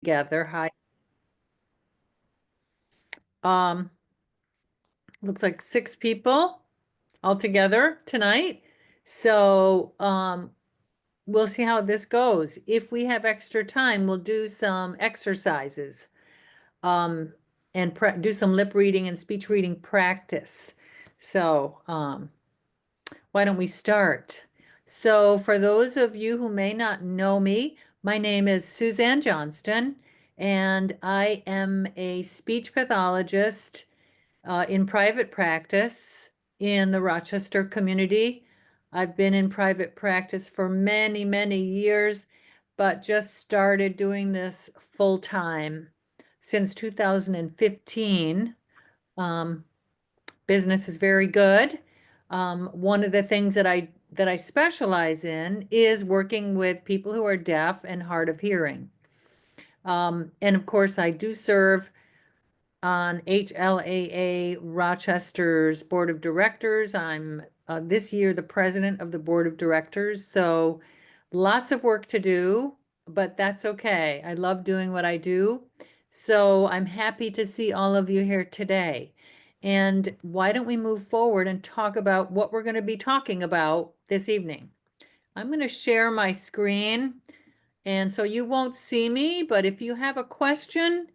together. Hi. Um, looks like 6 people all together tonight. So, we'll see how this goes. If we have extra time, we'll do some exercises, um, and do some lip reading and speech reading practice. So, why don't we start? So, for those of you who may not know me, my name is Suzanne Johnston, and I am a speech pathologist in private practice in the Rochester community. I've been in private practice for many, many years, but just started doing this full time since 2015. Business is very good. One of the things that I specialize in is working with people who are deaf and hard of hearing. And of course, I do serve on HLAA Rochester's board of directors. I'm this year the president of the board of directors, so lots of work to do, but that's okay. I love doing what I do. So I'm happy to see all of you here today. And why don't we move forward and talk about what we're going to be talking about this evening? I'm going to share my screen, and so you won't see me, but if you have a question,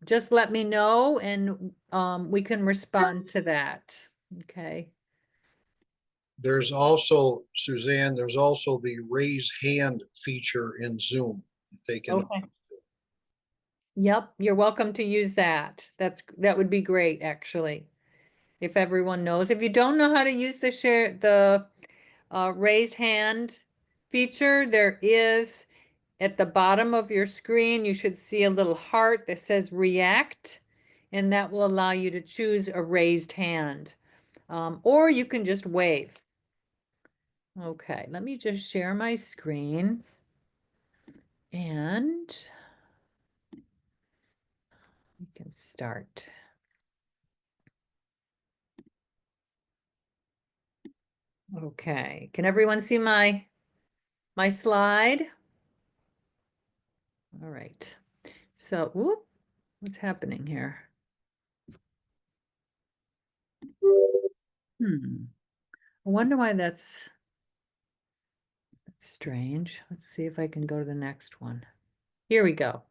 just let me know and we can respond to that. Okay. There's also, Suzanne, there's also the raise hand feature in Zoom. If they can, Okay. Yep, you're welcome to use that. That would be great, actually. If everyone knows. If you don't know how to use the raised hand feature, there is at the bottom of your screen, you should see a little heart that says react, and that will allow you to choose a raised hand. Or you can just wave. Okay, let me just share my screen and we can start. Okay, can everyone see my slide? All right. So, whoop, what's happening here? I wonder why that's strange. Let's see if I can go to the next one. Here we go.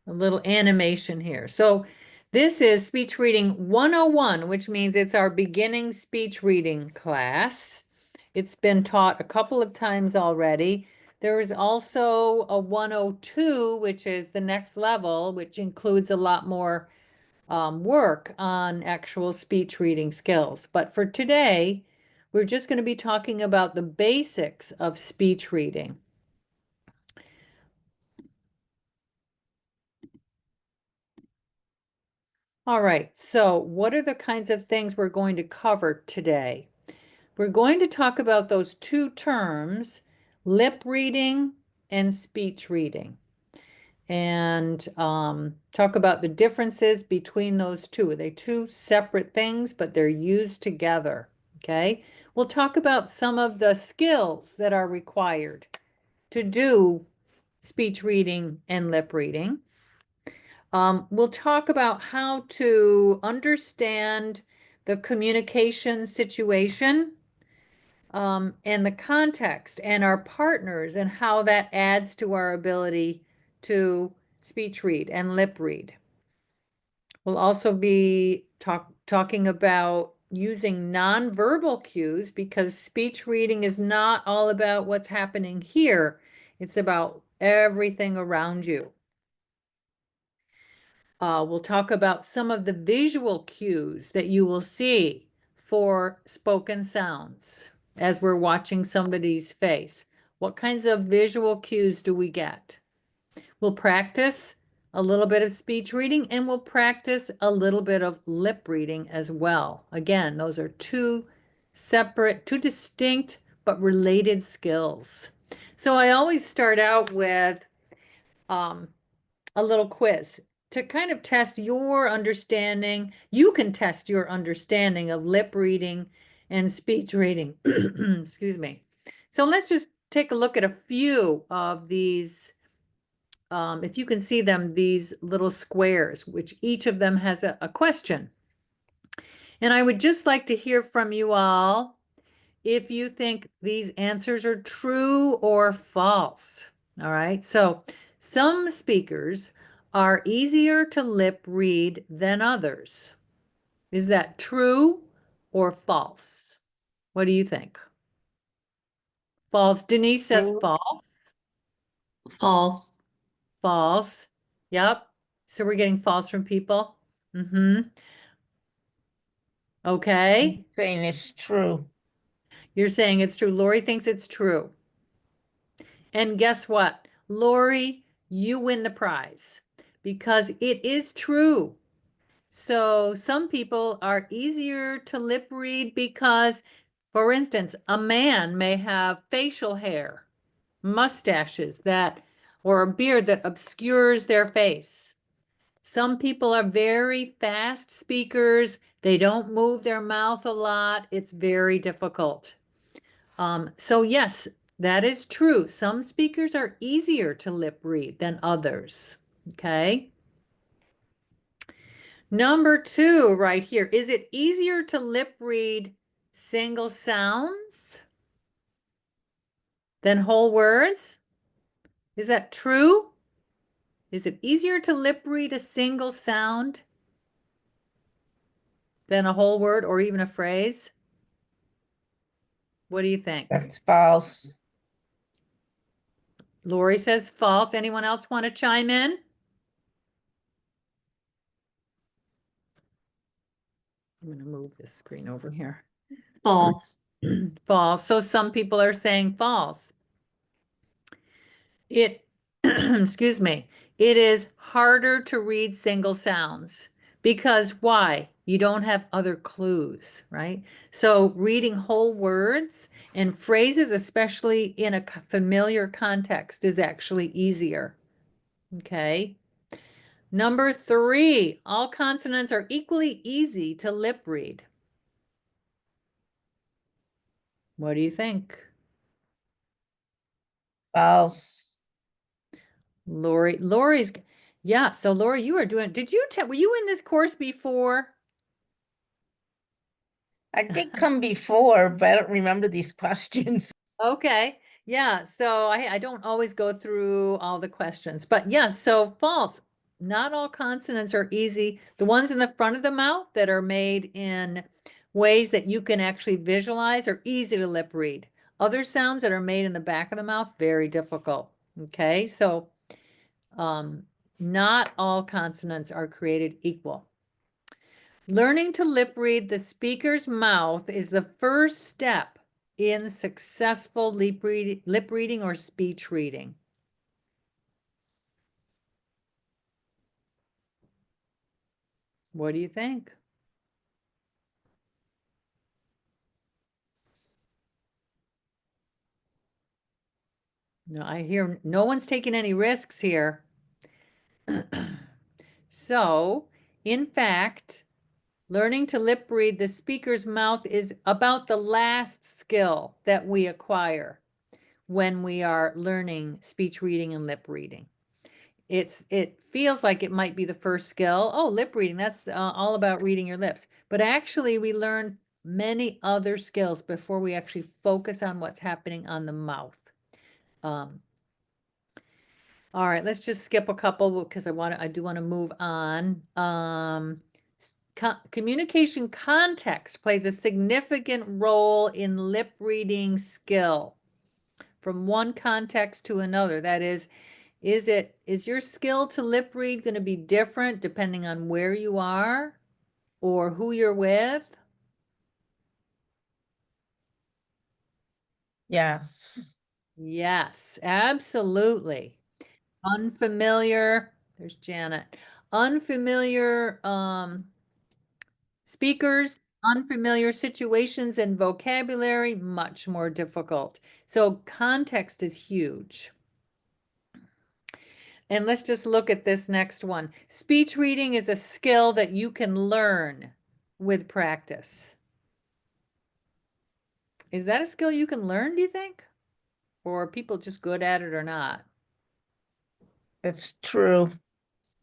A little animation here. So this is speech reading 101, which means it's our beginning speech reading class. It's been taught a couple of times already. There is also a 102, which is the next level, which includes a lot more work on actual speech reading skills. But for today, we're just going to be talking about the basics of speech reading. All right, so what are the kinds of things we're going to cover today? We're going to talk about those two terms, lip reading and speech reading, and talk about the differences between those two. They're two separate things, but they're used together, okay? We'll talk about some of the skills that are required to do speech reading and lip reading. We'll talk about how to understand the communication situation, and the context and our partners and how that adds to our ability to speech read and lip read. We'll also be talking about using nonverbal cues because speech reading is not all about what's happening here. It's about everything around you. We'll talk about some of the visual cues that you will see for spoken sounds as we're watching somebody's face. What kinds of visual cues do we get? We'll practice a little bit of speech reading and we'll practice a little bit of lip reading as well. Again, those are two distinct but related skills. So I always start out with a little quiz to kind of test your understanding. You can test your understanding of lip reading and speech reading. Excuse me. So let's just take a look at a few of these. If you can see them, these little squares, which each of them has a question. And I would just like to hear from you all if you think these answers are true or false. All right, so some speakers are easier to lip read than others. Is that true or false? What do you think? False. Denise says True. false. False. False. Yep. So we're getting false from people. Mm-hmm. Okay. Saying it's true. You're saying it's true. Lori thinks it's true. And guess what? Lori, you win the prize because it is true. So some people are easier to lip read because, for instance, a man may have facial hair, mustaches that, or a beard that obscures their face. Some people are very fast speakers. They don't move their mouth a lot. It's very difficult. So yes, that is true. Some speakers are easier to lip read than others. Okay. Number 2 right here. Is it easier to lip read single sounds than whole words? Is that true? Is it easier to lip read a single sound than a whole word or even a phrase? What do you think? That's false. Lori says false. Anyone else want to chime in? I'm going to move this screen over here. False. False. So some people are saying false. It, excuse me, it is harder to read single sounds because why? You don't have other clues, right? So reading whole words and phrases, especially in a familiar context, is actually easier. Okay. Number 3, all consonants are equally easy to lip read. What do you think? False. Lori's, yeah, so Lori, you are doing, were you in this course before? I did come before, but I don't remember these questions. Okay, yeah, so I don't always go through all the questions, but yes, so false. Not all consonants are easy. The ones in the front of the mouth that are made in ways that you can actually visualize are easy to lip read. Other sounds that are made in the back of the mouth, very difficult. Okay, so not all consonants are created equal. Learning to lip read the speaker's mouth is the first step in successful lip reading or speech reading. What do you think? No, I hear no one's taking any risks here. So, in fact, learning to lip read the speaker's mouth is about the last skill that we acquire when we are learning speech reading and lip reading. It feels like it might be the first skill. Oh, lip reading, that's all about reading your lips. But actually, we learn many other skills before we actually focus on what's happening on the mouth. All right, let's just skip a couple because I do want to move on. Communication context plays a significant role in lip reading skill from one context to another. That is your skill to lip read going to be different depending on where you are or who you're with? Yes. Yes, absolutely. Unfamiliar, there's Janet. Unfamiliar speakers, unfamiliar situations and vocabulary, much more difficult. So context is huge. And let's just look at this next one. Speech reading is a skill that you can learn with practice. Is that a skill you can learn, do you think? or are people just good at it or not? It's true.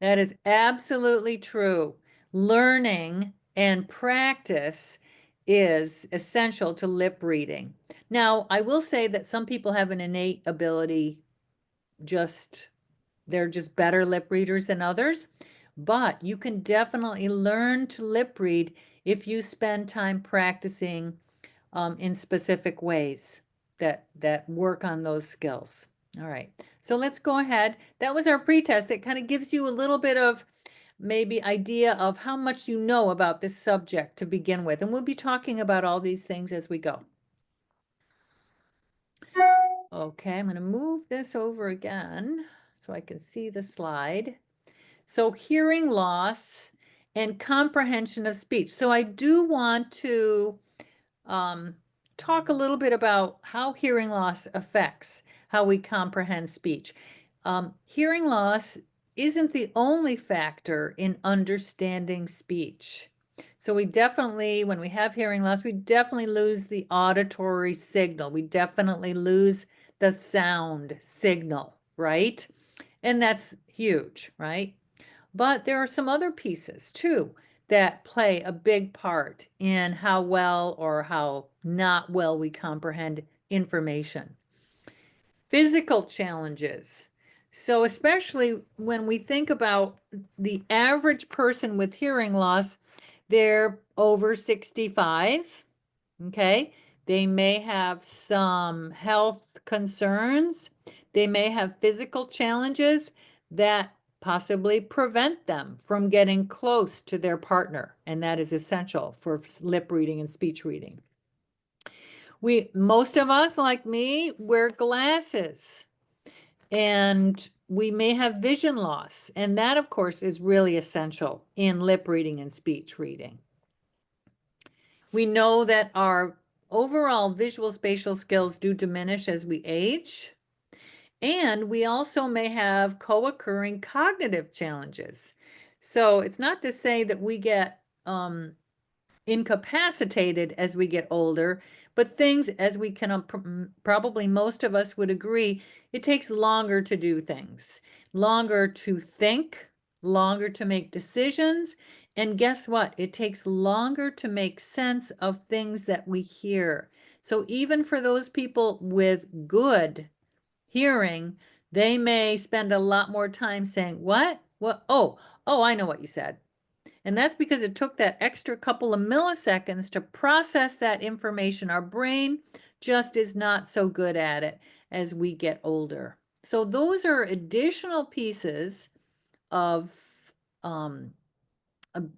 That is absolutely true. Learning and practice is essential to lip reading. Now, I will say that some people have an innate ability, they're just better lip readers than others, but you can definitely learn to lip read if you spend time practicing in specific ways that work on those skills. All right, so let's go ahead. That was our pretest. It kind of gives you a little bit of maybe idea of how much you know about this subject to begin with, and we'll be talking about all these things as we go. Okay, I'm going to move this over again so I can see the slide. So hearing loss and comprehension of speech. So I do want to talk a little bit about how hearing loss affects how we comprehend speech. Hearing loss isn't the only factor in understanding speech. So we definitely, when we have hearing loss, we definitely lose the auditory signal. We definitely lose the sound signal, right? And that's huge, right? But there are some other pieces too that play a big part in how well or how not well we comprehend information. Physical challenges. So especially when we think about the average person with hearing loss, they're over 65, okay? They may have some health concerns. They may have physical challenges that possibly prevent them from getting close to their partner, and that is essential for lip reading and speech reading. Most of us, like me, wear glasses, and we may have vision loss, and that, of course, is really essential in lip reading and speech reading. We know that our overall visual spatial skills do diminish as we age, and we also may have co-occurring cognitive challenges. So it's not to say that we get incapacitated as we get older, but things, as we can probably most of us would agree, it takes longer to do things, longer to think, longer to make decisions, and guess what? It takes longer to make sense of things that we hear. So even for those people with good hearing, they may spend a lot more time saying, what? What? Oh, I know what you said. And that's because it took that extra couple of milliseconds to process that information. Our brain just is not so good at it as we get older. So those are additional pieces of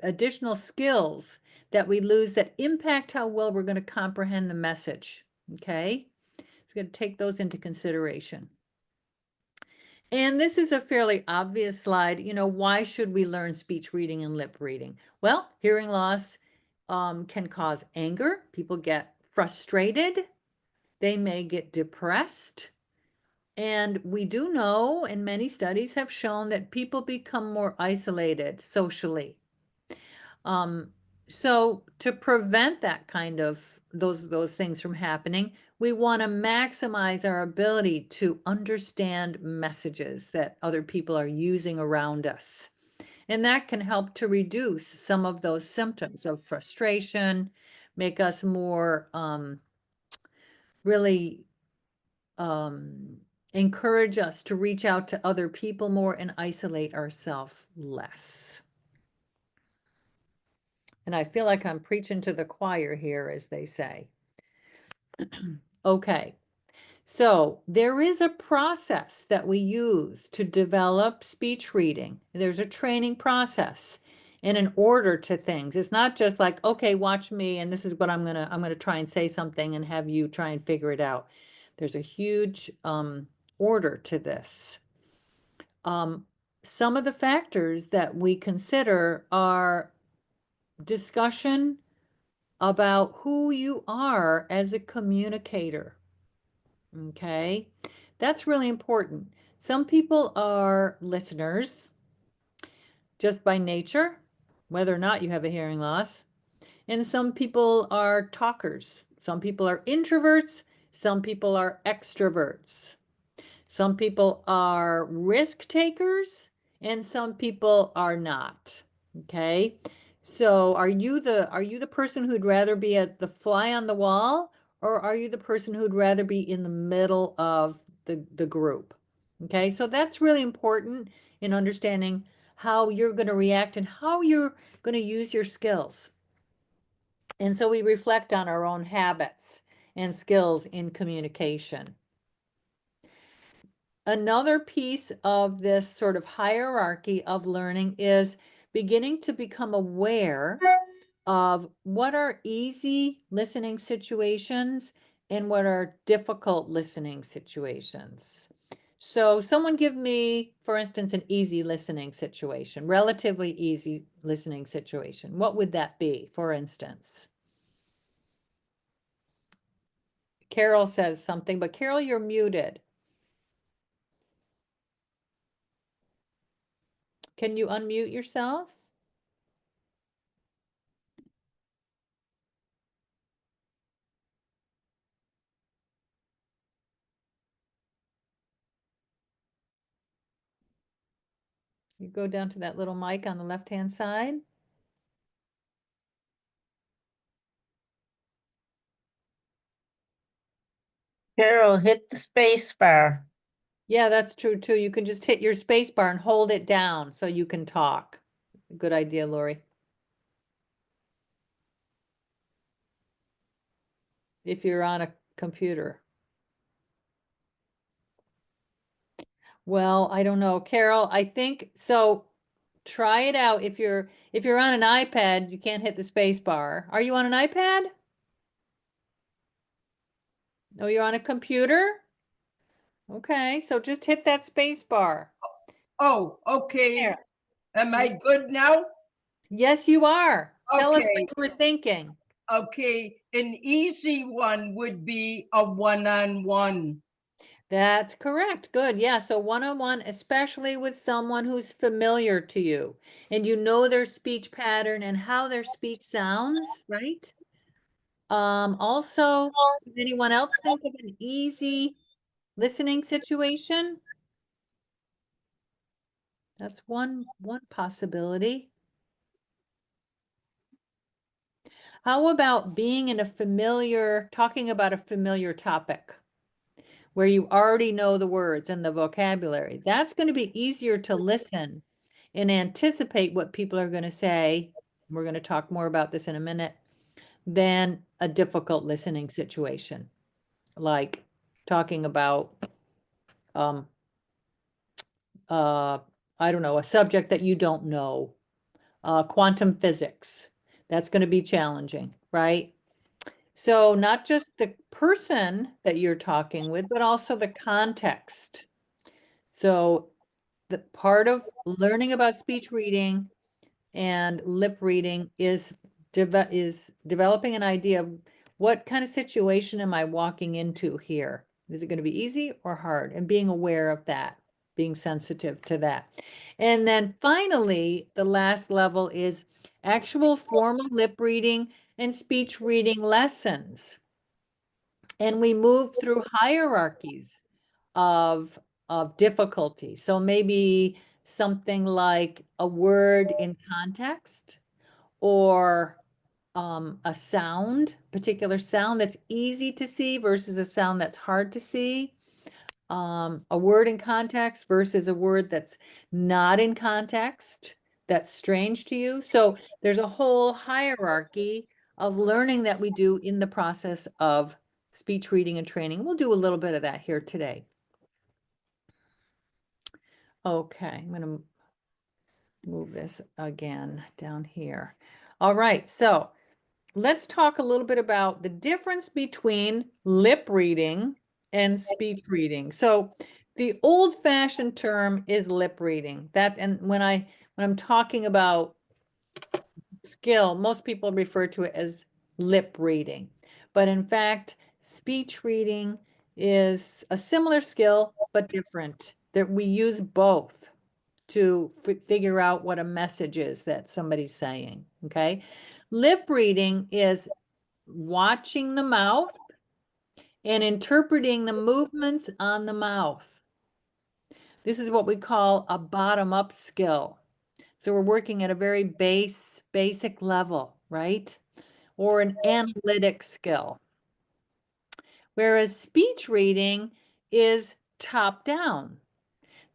additional skills that we lose that impact how well we're going to comprehend the message. Okay? So we're going to take those into consideration. And this is a fairly obvious slide. You know, why should we learn speech reading and lip reading? Well, hearing loss can cause anger. People get frustrated. They may get depressed. And we do know, and many studies have shown, that people become more isolated socially. So to prevent that kind of those things from happening, we want to maximize our ability to understand messages that other people are using around us. And that can help to reduce some of those symptoms of frustration, make us more really encourage us to reach out to other people more and isolate ourselves less. And I feel like I'm preaching to the choir here, as they say. Okay, so there is a process that we use to develop speech reading. There's a training process and an order to things. It's not just like, okay, watch me and this is what I'm gonna try and say something and have you try and figure it out. There's a huge order to this. Some of the factors that we consider are discussion about who you are as a communicator. Okay, that's really important. Some people are listeners just by nature, whether or not you have a hearing loss, and some people are talkers. Some people are introverts, Some people are extroverts. Some people are risk takers and some people are not. Okay? So are you the person who'd rather be at the fly on the wall, or are you the person who'd rather be in the middle of the group? Okay? So that's really important in understanding how you're going to react and how you're going to use your skills. And so we reflect on our own habits and skills in communication. Another piece of this sort of hierarchy of learning is beginning to become aware of what are easy listening situations and what are difficult listening situations. So someone give me, for instance, an easy listening situation, relatively easy listening situation. What would that be, for instance? Carol says something, but Carol, you're muted. Can you unmute yourself? You go down to that little mic on the left-hand side. Carol, hit the space bar. Yeah, that's true too. You can just hit your space bar and hold it down so you can talk. Good idea, Lori. If you're on a computer. Well, I don't know. Carol, I think so. Try it out. If you're on an iPad, you can't hit the space bar. Are you on an iPad? Oh, you're on a computer? Okay, so just hit that space bar. Oh, okay. There. Am I good now? Yes, you are. Tell us what Okay. you were thinking. Okay, an easy one would be a one-on-one. That's correct. Good. Yeah. So one-on-one, especially with someone who's familiar to you and you know their speech pattern and how their speech sounds, right? Also, does anyone else think of an easy listening situation? That's one possibility. How about being in talking about a familiar topic where you already know the words and the vocabulary? That's going to be easier to listen and anticipate what people are going to say. We're going to talk more about this in a minute, than a difficult listening situation, like talking about, um, I don't know, a subject that you don't know, quantum physics. That's going to be challenging, right? So not just the person that you're talking with, but also the context. So the part of learning about speech reading and lip reading is developing an idea of what kind of situation am I walking into here? Is it going to be easy or hard? And being aware of that, being sensitive to that. And then finally, the last level is actual formal lip reading and speech reading lessons. And we move through hierarchies of difficulty. So maybe something like a word in context, or a sound, particular sound that's easy to see versus a sound that's hard to see. A word in context versus a word that's not in context, that's strange to you. So there's a whole hierarchy of learning that we do in the process of speech reading and training. We'll do a little bit of that here today. Okay, I'm going to move this again down here. All right, so let's talk a little bit about the difference between lip reading and speech reading. So the old-fashioned term is lip reading. And when I'm talking about skill, most people refer to it as lip reading. But in fact, speech reading is a similar skill, but different. That we use both to figure out what a message is that somebody's saying, okay? Lip reading is watching the mouth and interpreting the movements on the mouth. This is what we call a bottom-up skill. So we're working at a very basic level, right? Or an analytic skill. Whereas speech reading is top down.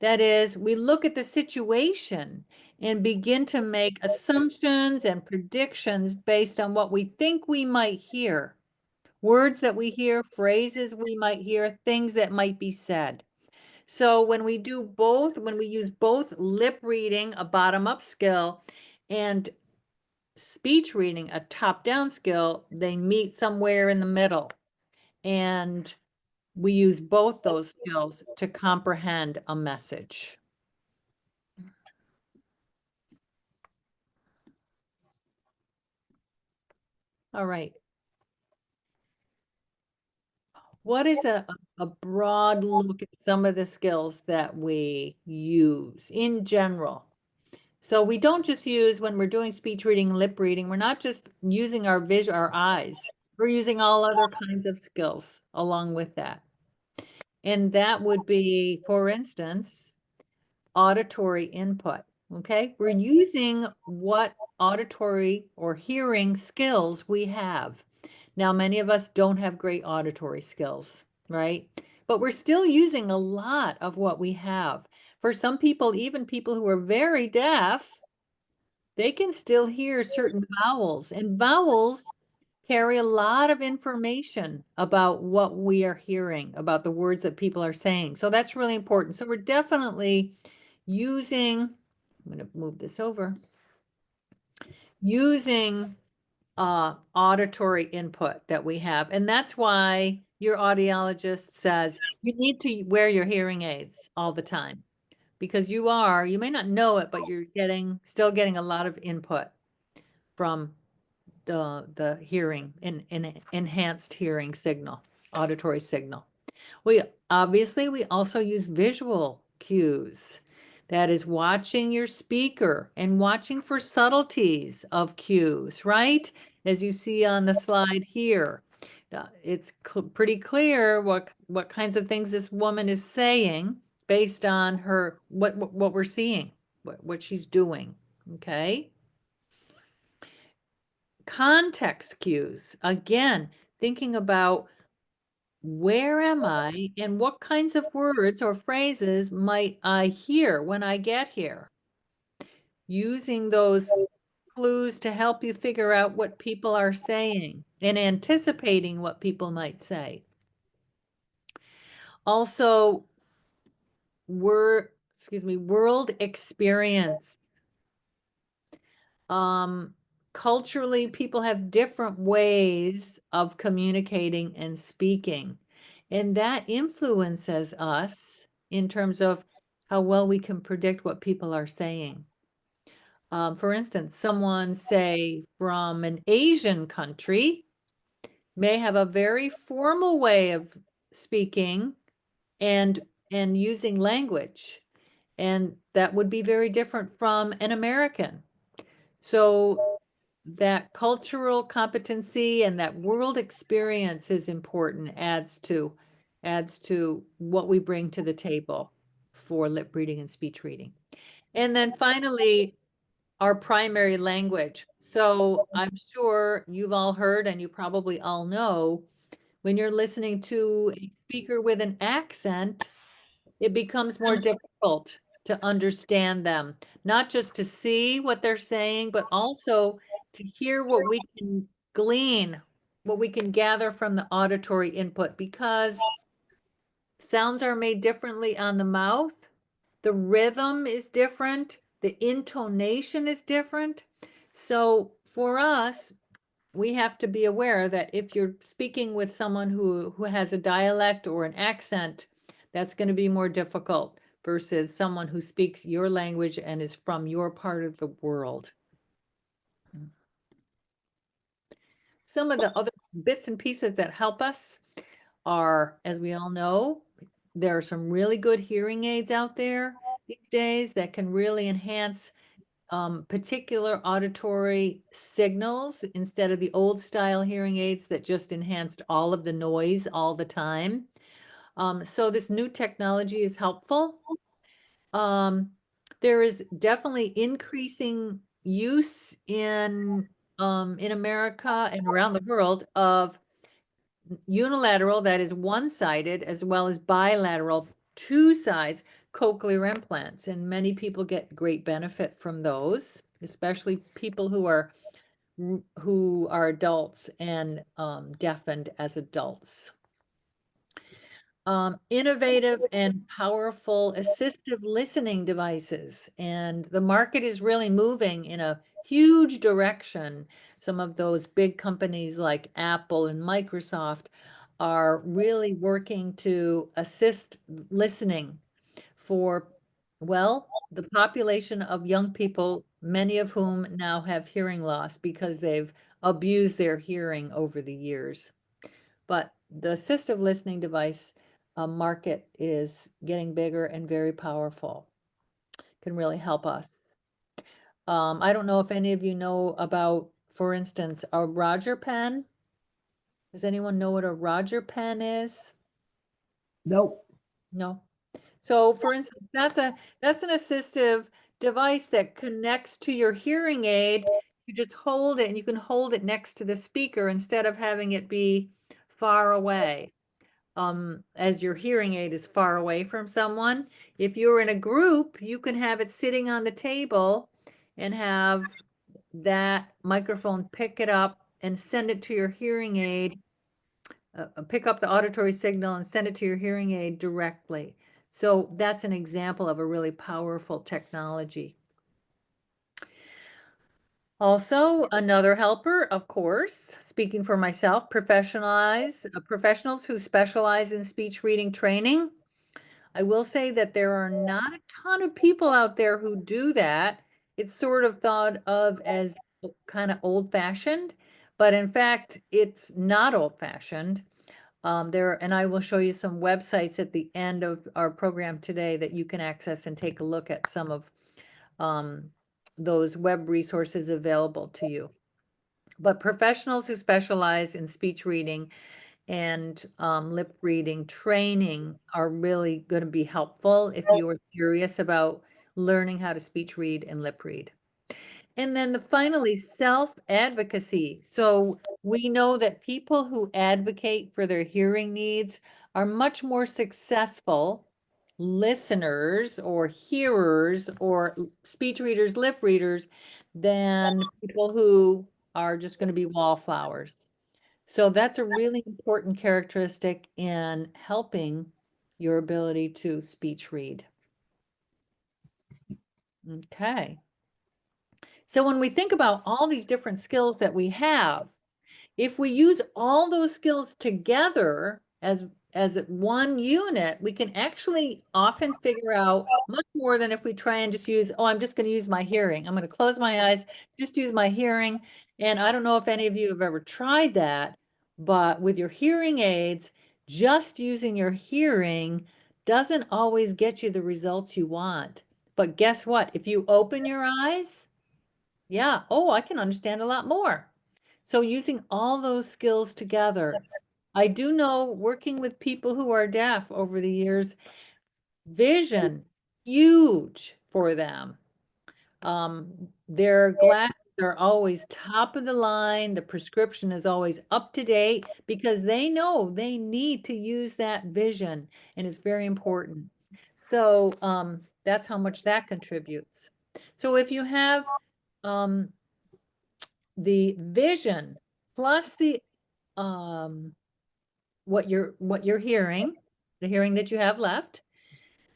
That is, we look at the situation and begin to make assumptions and predictions based on what we think we might hear. Words that we hear, phrases we might hear, things that might be said. So when we do both, when we use both lip reading, a bottom-up skill, and speech reading, a top-down skill, they meet somewhere in the middle. And we use both those skills to comprehend a message. All right. What is a broad look at some of the skills that we use in general? So we don't just use, when we're doing speech reading, lip reading, we're not just using our eyes. We're using all other kinds of skills along with that. And that would be, for instance, auditory input. Okay, we're using what auditory or hearing skills we have. Now, many of us don't have great auditory skills, right? But we're still using a lot of what we have. For some people, even people who are very deaf, they can still hear certain vowels, and vowels carry a lot of information about what we are hearing, about the words that people are saying. So that's really important. So we're definitely using, I'm going to move this over, using auditory input that we have. And that's why your audiologist says you need to wear your hearing aids all the time, because you may not know it, but you're still getting a lot of input from the hearing in enhanced hearing signal, auditory signal. We also use visual cues. That is watching your speaker and watching for subtleties of cues, right? As you see on the slide here. It's pretty clear what kinds of things this woman is saying based on her what we're seeing, what she's doing. Okay? Context cues. Again, thinking about where am I and what kinds of words or phrases might I hear when I get here? Using those clues to help you figure out what people are saying and anticipating what people might say. Also, world experience. Culturally, people have different ways of communicating and speaking, and that influences us in terms of how well we can predict what people are saying. For instance, someone, say, from an Asian country may have a very formal way of speaking and using language, and that would be very different from an American. So that cultural competency and that world experience is important, adds to what we bring to the table for lip reading and speech reading. And then finally, our primary language. So I'm sure you've all heard, and you probably all know, when you're listening to a speaker with an accent, it becomes more difficult to understand them, not just to see what they're saying, but also to hear what we can glean, what we can gather from the auditory input, because sounds are made differently on the mouth. The rhythm is different. The intonation is different. So for us, we have to be aware that if you're speaking with someone who has a dialect or an accent, that's going to be more difficult versus someone who speaks your language and is from your part of the world. Some of the other bits and pieces that help us are, as we all know, there are some really good hearing aids out there these days that can really enhance particular auditory signals instead of the old style hearing aids that just enhanced all of the noise all the time. So this new technology is helpful. There is definitely increasing use in America and around the world of unilateral, that is one-sided, as well as bilateral, two sides cochlear implants. And many people get great benefit from those, especially people who are adults and deafened as adults. Innovative and powerful assistive listening devices. And the market is really moving in a huge direction. Some of those big companies like Apple and Microsoft are really working to assist listening for, well, the population of young people, many of whom now have hearing loss because they've abused their hearing over the years. But the assistive listening device market is getting bigger and very powerful. Can really help us. I don't know if any of you know about, for instance, a Roger pen. Does anyone know what a Roger pen is? Nope. No. So for instance, that's an assistive device that connects to your hearing aid. You just hold it and you can hold it next to the speaker instead of having it be far away. As your hearing aid is far away from someone. If you're in a group, you can have it sitting on the table and have that microphone pick it up and send it to your hearing aid, pick up the auditory signal and send it to your hearing aid directly. So that's an example of a really powerful technology. Also, another helper, of course, speaking for myself, professionals who specialize in speech reading training. I will say that there are not a ton of people out there who do that. It's sort of thought of as kind of old-fashioned, but in fact, it's not old-fashioned. And I will show you some websites at the end of our program today that you can access and take a look at some of those web resources available to you. But professionals who specialize in speech reading and lip reading training are really going to be helpful if you are serious about learning how to speech read and lip read. And then finally, self-advocacy. So we know that people who advocate for their hearing needs are much more successful listeners or hearers or speech readers, lip readers than people who are just going to be wallflowers. So that's a really important characteristic in helping your ability to speech read. Okay. So when we think about all these different skills that we have, if we use all those skills together as one unit, we can actually often figure out much more than if we try and just use, oh, I'm just going to use my hearing. I'm going to close my eyes, just use my hearing. And I don't know if any of you have ever tried that, but with your hearing aids, just using your hearing doesn't always get you the results you want. But guess what? If you open your eyes, yeah, oh, I can understand a lot more. So using all those skills together, I do know working with people who are deaf over the years, vision, huge for them. Their glasses are always top of the line. The prescription is always up to date because they know they need to use that vision and it's very important. So that's how much that contributes. So if you have the vision plus the what you're hearing, the hearing that you have left,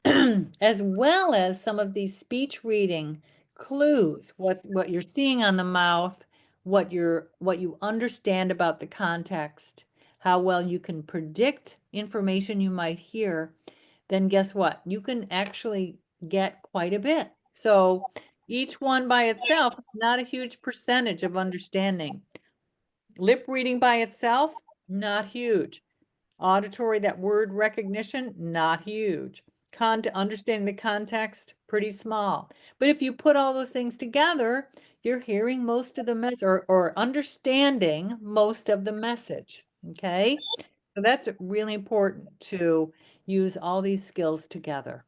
as well as some of these speech reading clues, what you're seeing on the mouth, what you understand about the context, how well you can predict information you might hear, then guess what? You can actually get quite a bit. So each one by itself, not a huge percentage of understanding. Lip reading by itself, not huge. Auditory, that word recognition, not huge. Understanding the context, pretty small. But if you put all those things together, you're hearing most of the message or understanding most of the message. Okay? So that's really important to use all these skills together.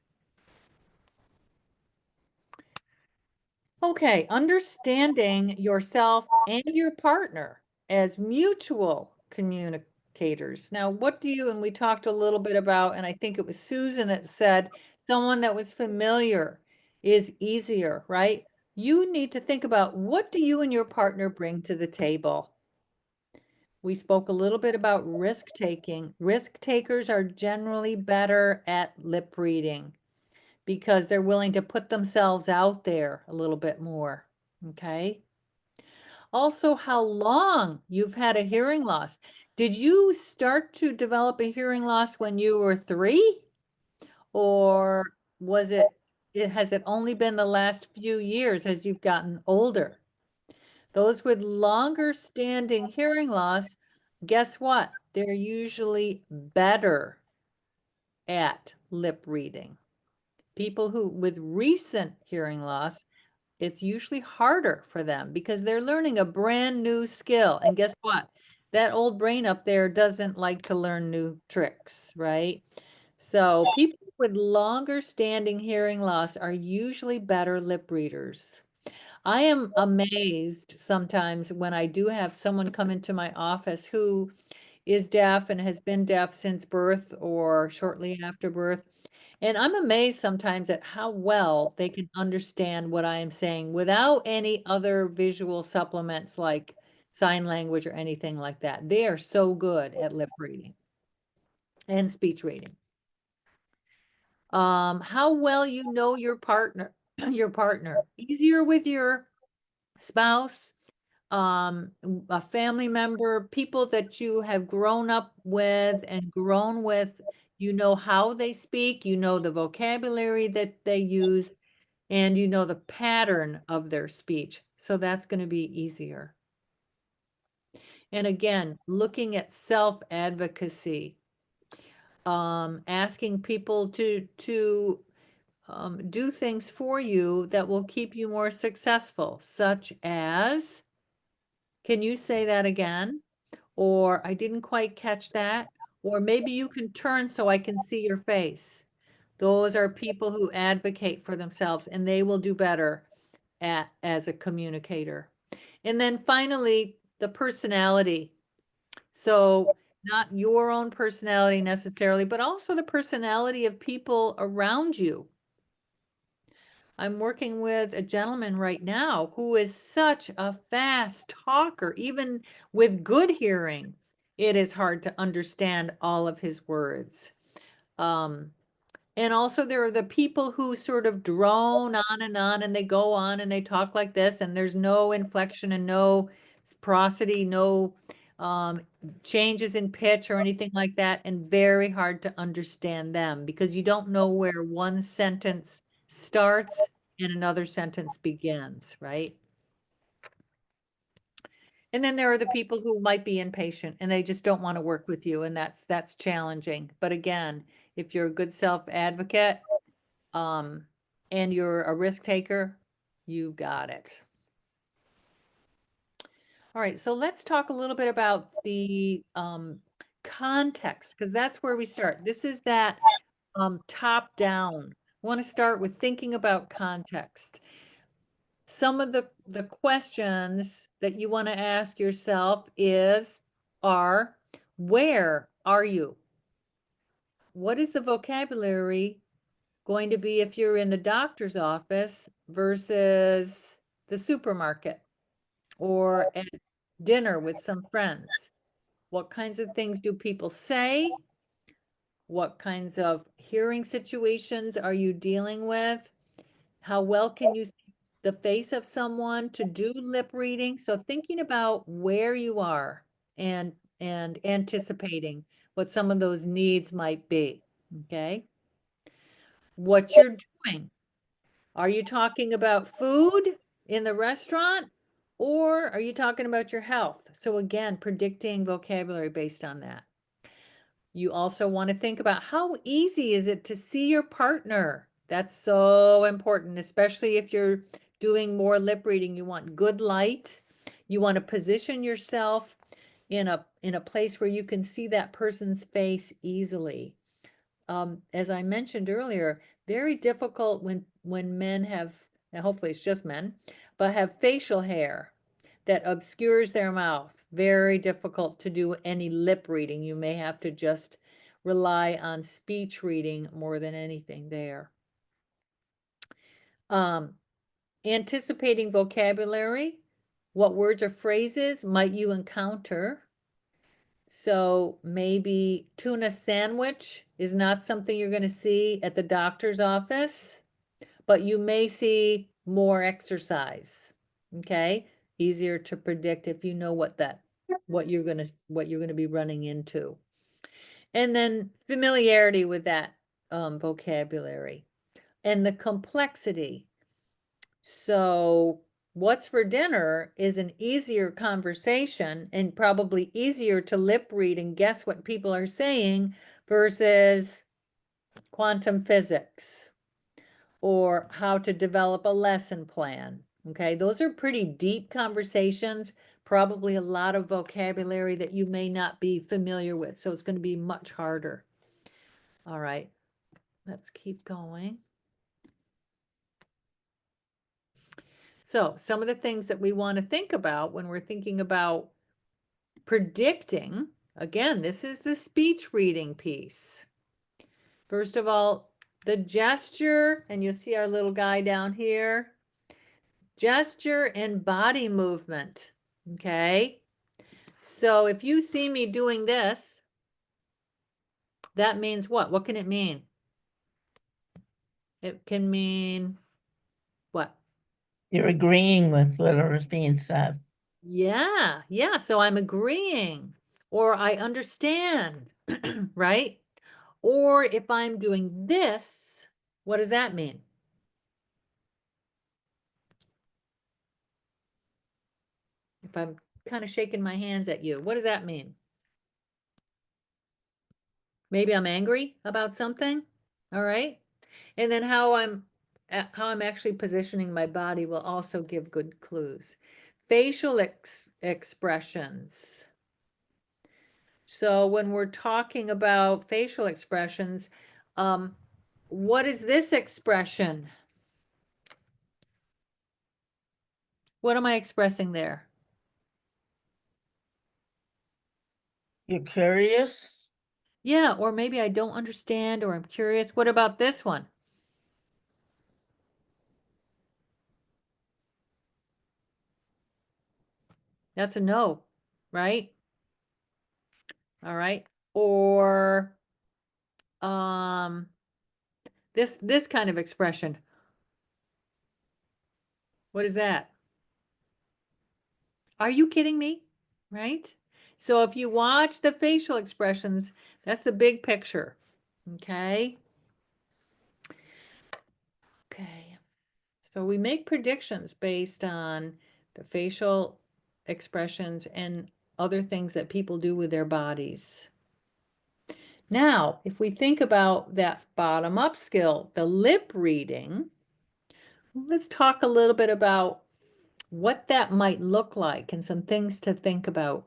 Okay, understanding yourself and your partner as mutual communicators. Now, what do you, and we talked a little bit about, and I think it was Susan that said, someone that was familiar is easier, right? You need to think about, what do you and your partner bring to the table? We spoke a little bit about risk taking. Risk takers are generally better at lip reading because they're willing to put themselves out there a little bit more. Okay. Also, how long you've had a hearing loss. Did you start to develop a hearing loss when you were 3? Or has it only been the last few years as you've gotten older? Those with longer standing hearing loss, guess what? They're usually better at lip reading. People who with recent hearing loss, it's usually harder for them because they're learning a brand new skill. And guess what? That old brain up there doesn't like to learn new tricks, right? So people with longer standing hearing loss are usually better lip readers. I am amazed sometimes when I do have someone come into my office who is deaf and has been deaf since birth or shortly after birth. And I'm amazed sometimes at how well they can understand what I am saying without any other visual supplements like sign language or anything like that. They are so good at lip reading and speech reading. How well you know your partner, your partner. Easier with your spouse, a family member, people that you have grown up with and grown with. You know how they speak, you know the vocabulary that they use, and you know the pattern of their speech. So that's going to be easier. And again, looking at self-advocacy, asking people to do things for you that will keep you more successful, such as, can you say that again? Or I didn't quite catch that. Or maybe you can turn so I can see your face. Those are people who advocate for themselves and they will do better as a communicator. And then finally, the personality. So not your own personality necessarily, but also the personality of people around you. I'm working with a gentleman right now who is such a fast talker, even with good hearing. It is hard to understand all of his words. And also there are the people who sort of drone on and they go on and they talk like this and there's no inflection and no prosody, no um, changes in pitch or anything like that, and very hard to understand them because you don't know where one sentence starts and another sentence begins, right? And then there are the people who might be impatient and they just don't want to work with you, and that's challenging. But again, if you're a good self-advocate, and you're a risk taker, you got it. All right, so let's talk a little bit about the context, because that's where we start. This is that top down. I want to start with thinking about context. Some of the questions that you want to ask yourself are, where are you? What is the vocabulary going to be if you're in the doctor's office versus the supermarket or at dinner with some friends? What kinds of things do people say? What kinds of hearing situations are you dealing with? How well can you see the face of someone to do lip reading? So thinking about where you are and anticipating what some of those needs might be. Okay. What you're doing. Are you talking about food in the restaurant or are you talking about your health? So again, predicting vocabulary based on that. You also want to think about how easy is it to see your partner? That's so important, especially if you're doing more lip reading. You want good light. You want to position yourself in a place where you can see that person's face easily. As I mentioned earlier, very difficult when men have, and hopefully it's just men, but have facial hair that obscures their mouth. Very difficult to do any lip reading. You may have to just rely on speech reading more than anything there. Anticipating vocabulary. What words or phrases might you encounter? So maybe tuna sandwich is not something you're going to see at the doctor's office, but you may see more exercise. Okay? Easier to predict if you know what you're going to be running into. And then familiarity with that vocabulary and the complexity. So what's for dinner is an easier conversation and probably easier to lip read and guess what people are saying versus quantum physics or how to develop a lesson plan. Okay, those are pretty deep conversations, probably a lot of vocabulary that you may not be familiar with, so it's going to be much harder. All right, let's keep going. So some of the things that we want to think about when we're thinking about predicting, again, this is the speech reading piece. First of all, the gesture, and you'll see our little guy down here, gesture and body movement, okay? So if you see me doing this, that means what? What can it mean? It can mean what? You're agreeing with whatever is being said. Yeah, so I'm agreeing or I understand, right? Or if I'm doing this, what does that mean? If I'm kind of shaking my hands at you, what does that mean? Maybe I'm angry about something, all right? And then how I'm actually positioning my body will also give good clues. Facial expressions. So when we're talking about facial expressions, what is this expression? What am I expressing there? You're curious? Yeah, or maybe I don't understand or I'm curious. What about this one? That's a no, right? All right. Or this kind of expression. What is that? Are you kidding me? Right? So if you watch the facial expressions, that's the big picture. Okay? Okay. So we make predictions based on the facial expressions and other things that people do with their bodies. Now, if we think about that bottom-up skill, the lip reading, let's talk a little bit about what that might look like and some things to think about.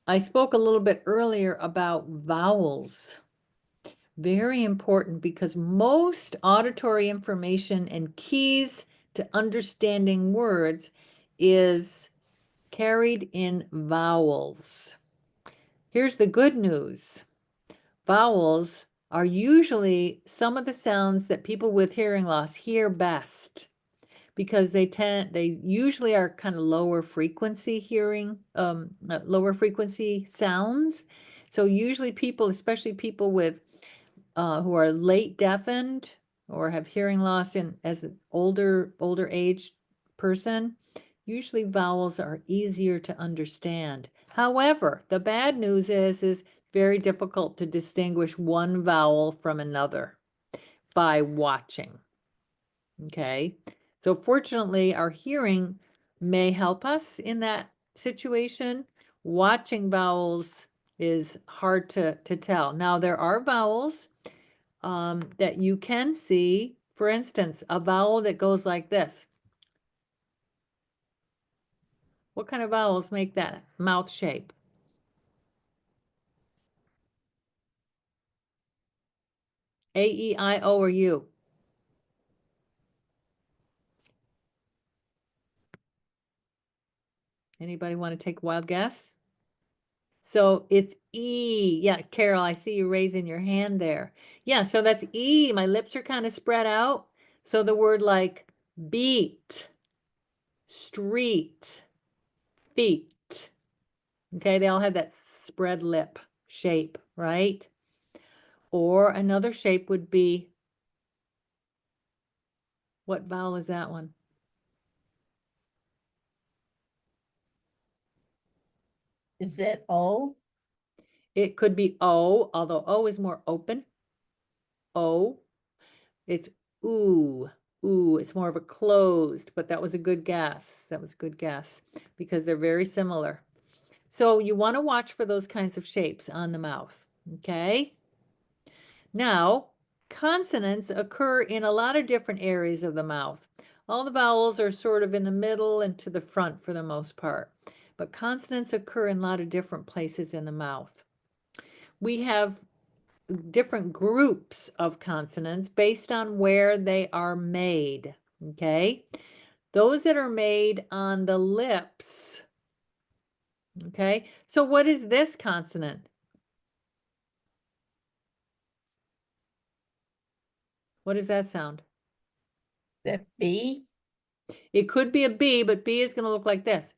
I spoke a little bit earlier about vowels. Very important because most auditory information and keys to understanding words is carried in vowels. Here's the good news. Vowels are usually some of the sounds that people with hearing loss hear best because they usually are kind of lower frequency hearing, lower frequency sounds. So usually people, especially people with who are late deafened or have hearing loss as an older age person, usually vowels are easier to understand. However, the bad news is very difficult to distinguish one vowel from another by watching. Okay, so fortunately, our hearing may help us in that situation. Watching vowels is hard to tell. Now, there are vowels that you can see. For instance, a vowel that goes like this. What kind of vowels make that mouth shape? A, E, I, O, or U? Anybody want to take a wild guess? So it's E. Yeah, Carol, I see you raising your hand there. Yeah, so that's E. My lips are kind of spread out. So the word like beat, street, feet. Okay, they all have that spread lip shape, right? Or another shape would be, what vowel is that one? Is that O? It could be O, although O is more open. O. It's ooh. Ooh, it's more of a closed, but that was a good guess. That was a good guess because they're very similar. So you want to watch for those kinds of shapes on the mouth, okay? Now, consonants occur in a lot of different areas of the mouth. All the vowels are sort of in the middle and to the front for the most part, but consonants occur in a lot of different places in the mouth. We have different groups of consonants based on where they are made, okay? Those that are made on the lips, okay? So what is this consonant? What does that sound? That B? It could be a B, but B is going to look like this.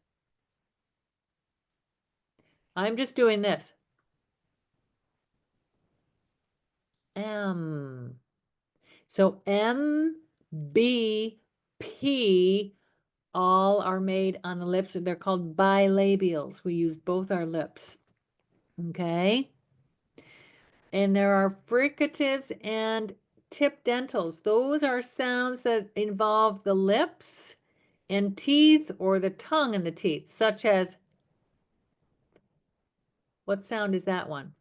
I'm just doing this. M. So M, B, P, all are made on the lips. They're called bilabials. We use both our lips. Okay. And there are fricatives and tip dentals. Those are sounds that involve the lips and teeth or the tongue and the teeth, such as, what sound is that one?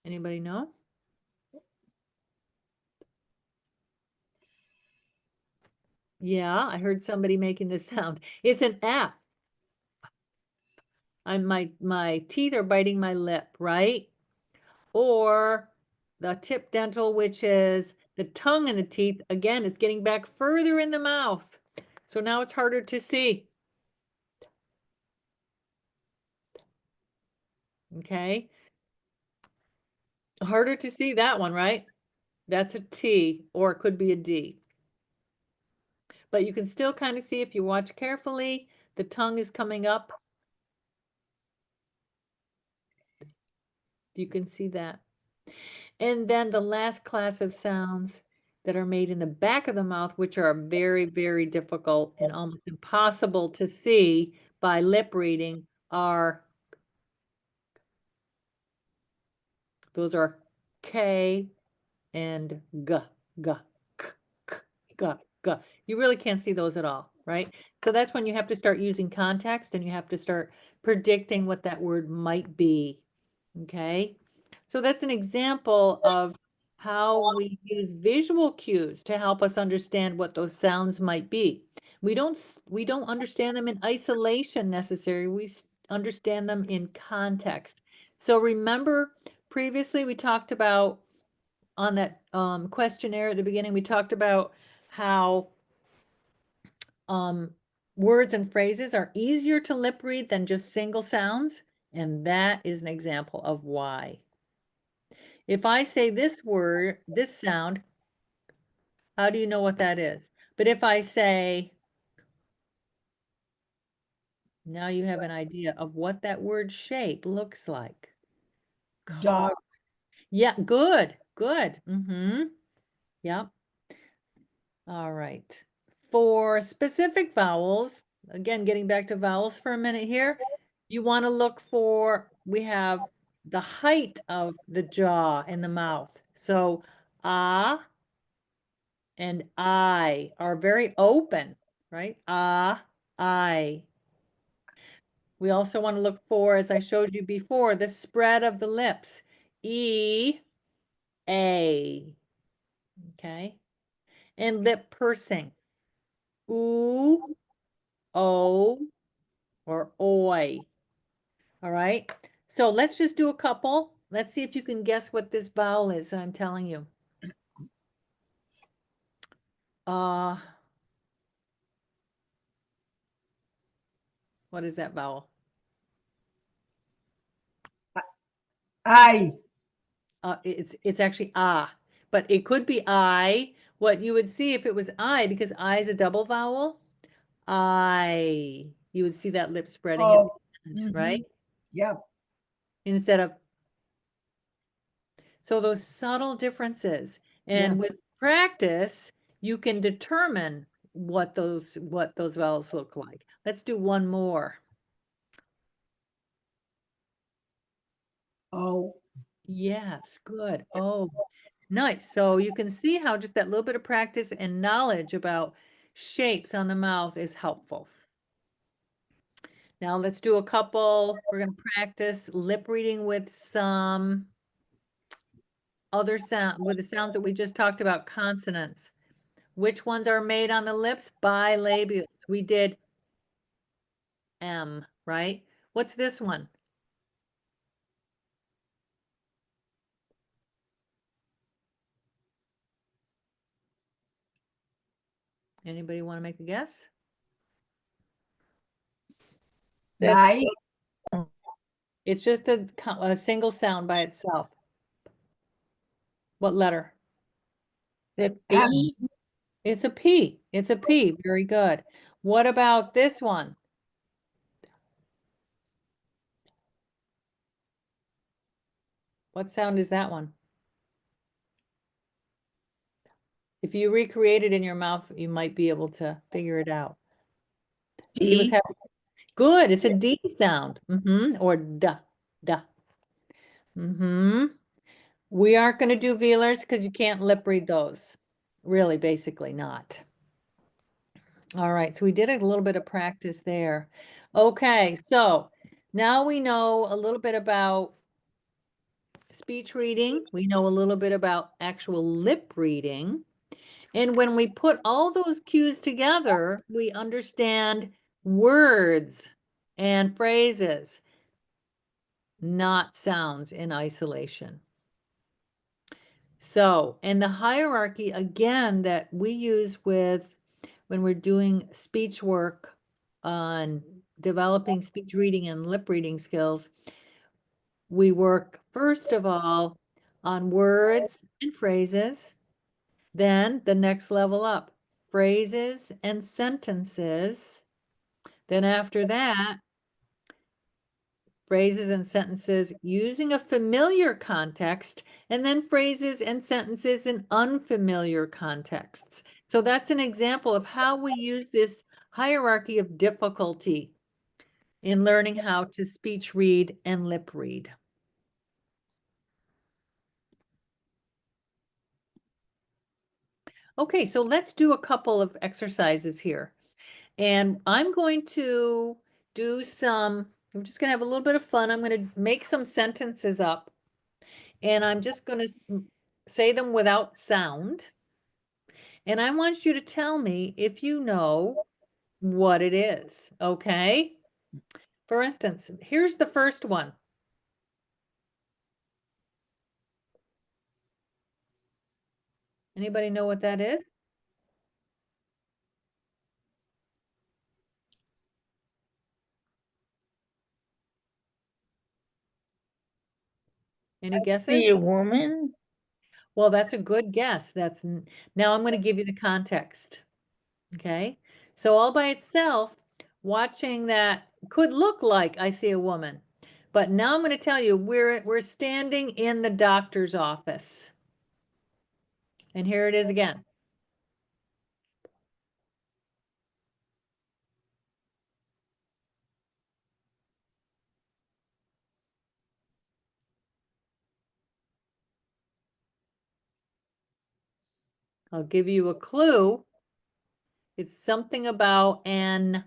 Anybody know? Yeah, I heard somebody making this sound. It's an F. My teeth are biting my lip, right? Or the tip dental, which is the tongue and the teeth. Again, it's getting back further in the mouth. So now it's harder to see. Okay. Harder to see that one, right? That's a T, or it could be a D. But you can still kind of see if you watch carefully, the tongue is coming up. You can see that. And then the last class of sounds that are made in the back of the mouth, which are very, very difficult and almost impossible to see by lip reading, are those are K and G, G, K, K, G, G. You really can't see those at all, right? So that's when you have to start using context and you have to start predicting what that word might be, okay? So that's an example of how we use visual cues to help us understand what those sounds might be. We don't understand them in isolation necessarily. We understand them in context. So remember previously we talked about on that questionnaire at the beginning, we talked about how words and phrases are easier to lip read than just single sounds, and that is an example of why. If I say this word, this sound, how do you know what that is? But if I say, now you have an idea of what that word shape looks like. Dog. Yeah, good, good. Yep. All right. For specific vowels, again, getting back to vowels for a minute here, you want to look for, we have the height of the jaw and the mouth. So, and I are very open, right? I. We also want to look for, as I showed you before, the spread of the lips. E, A. Okay. And lip pursing. Oo, O, or oi. All right. So let's just do a couple. Let's see if you can guess what this vowel is that I'm telling you. What is that vowel? I. It's actually ah, but it could be I. What you would see if it was I, because I is a double vowel, I. You would see that lip spreading at Oh, the end, right? yeah. Instead of, so those subtle differences. Yeah. And with practice, you can determine what those vowels look like. Let's do one more. Oh, Yes, good. Oh, nice. So you can see how just that little bit of practice and knowledge about shapes on the mouth is helpful. Now let's do a couple. We're going to practice lip reading with some other sound, with the sounds that we just talked about, consonants. Which ones are made on the lips? Bilabials. We did M, right? What's this one? Anybody want to make a guess? bye. It's just a single sound by itself. What letter? The M. B, It's a P. It's a P. Very good. What about this one? What sound is that one? If you recreate it in your mouth, you might be able to figure it out. See what's D, happening? Good. It's a D sound. Or duh, duh. We aren't going to do velars because you can't lip read those. Really, basically not. All right, so we did a little bit of practice there. Okay, so now we know a little bit about speech reading. We know a little bit about actual lip reading. And when we put all those cues together, we understand words and phrases, not sounds in isolation. So, and the hierarchy again that we use with when we're doing speech work on developing speech reading and lip reading skills, we work first of all on words and phrases, then the next level up, phrases and sentences. Then after that, phrases and sentences using a familiar context, and then phrases and sentences in unfamiliar contexts. So that's an example of how we use this hierarchy of difficulty in learning how to speech read and lip read. Okay, so let's do a couple of exercises here. And I'm going to do I'm just going to have a little bit of fun. I'm going to make some sentences up, and I'm just going to say them without sound. And I want you to tell me if you know what it is, okay? For instance, here's the first one. Anybody know what that is? Any guesses? be a woman, Well, that's a good guess. Now I'm going to give you the context. Okay. So all by itself, watching that could look like I see a woman. But now I'm going to tell you we're standing in the doctor's office. And here it is again. I'll give you a clue. It's something about an